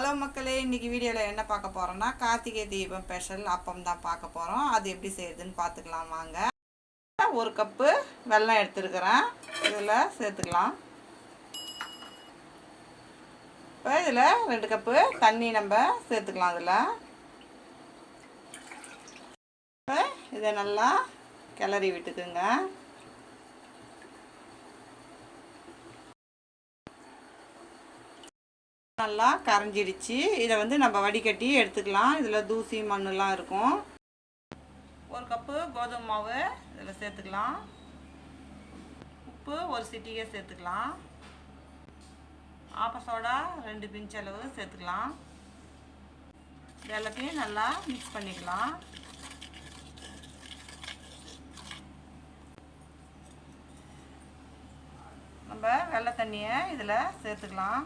Hello மக்களே, இன்றைக்கி வீடியோவில் என்ன பார்க்க போகிறோன்னா கார்த்திகை தீபம் ஸ்பெஷல் அப்பம் தான் பார்க்க போகிறோம். அது எப்படி செய்யுதுன்னு பார்த்துக்கலாம் வாங்க. 1 கப்பு வெல்லம் எடுத்துருக்கிறேன், இதில் சேர்த்துக்கலாம். இப்போ இதில் 2 கப்பு தண்ணி நம்ம சேர்த்துக்கலாம். அதில் இப்போ இதை நல்லா கிளறி விட்டுக்குங்க. நல்லா கரைஞ்சிடுச்சு. இதை வந்து நம்ம வடிகட்டி எடுத்துக்கலாம். இதில் தூசி மண்ணெலாம் இருக்கும். 1 கப்பு கோதுமை மாவு இதில் சேர்த்துக்கலாம். உப்பு 1 சிட்டிகை சேர்த்துக்கலாம். ஆப்ப சோடா 2 பிஞ்ச் அளவு சேர்த்துக்கலாம். இது எல்லாத்தையும் நல்லா மிக்ஸ் பண்ணிக்கலாம். நம்ம வெள்ளை தண்ணியை இதில் சேர்த்துக்கலாம்.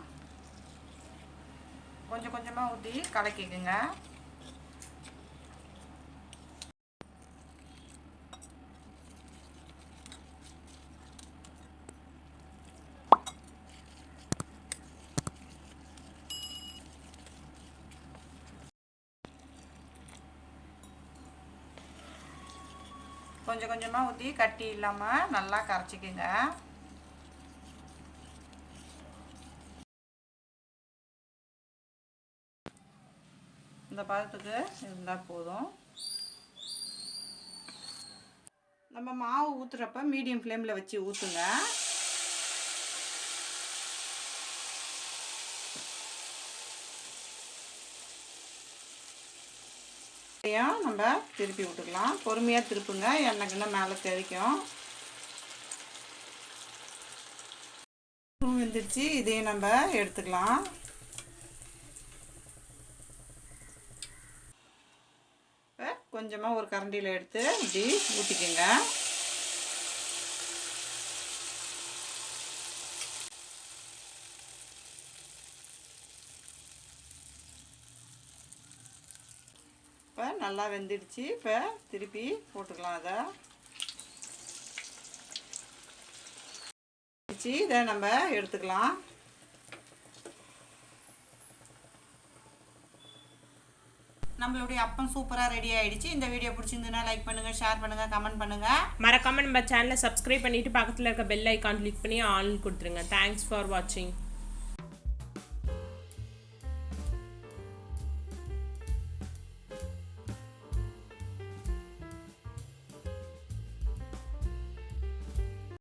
கொஞ்சம் கொஞ்சமாக ஊற்றி கலக்கிக்குங்க. கொஞ்சம் கொஞ்சமாக ஊற்றி கட்டி இல்லாமல் நல்லா கரைச்சிக்குங்க. இந்த பதத்துக்கு இருந்தால் போதும். நம்ம மாவு ஊற்றுறப்ப மீடியம் ஃப்ளேமில் வச்சு ஊற்றுங்க. நம்ம திருப்பி விட்டுக்கலாம். பொறுமையாக திருப்புங்க, எண்ணெய்க்குன்னா மேலே தெரிக்கும். வெந்துடுச்சு, இதையும் நம்ம எடுத்துக்கலாம். கொஞ்சமாக ஒரு கரண்டியில் எடுத்து இப்படி ஊற்றிக்கோங்க. இப்போ நல்லா வெந்துடுச்சு. இப்போ திருப்பி போட்டுக்கலாம். இதை நம்ம எடுத்துக்கலாம். நம்மளுடைய அப்பம் சூப்பராக ரெடி ஆகிடுச்சு. இந்த வீடியோ பிடிச்சிருந்துன்னா லைக் பண்ணுங்கள், ஷேர் பண்ணுங்கள், கமெண்ட் பண்ணுங்கள். மறக்காமல் நம்ம சேனலை சப்ஸ்கிரைப் பண்ணிவிட்டு பக்கத்தில் இருக்க பெல் ஐக்கான் கிளிக் பண்ணி ஆல் கொடுத்துருங்க. தேங்க்ஸ் ஃபார் வாட்சிங்.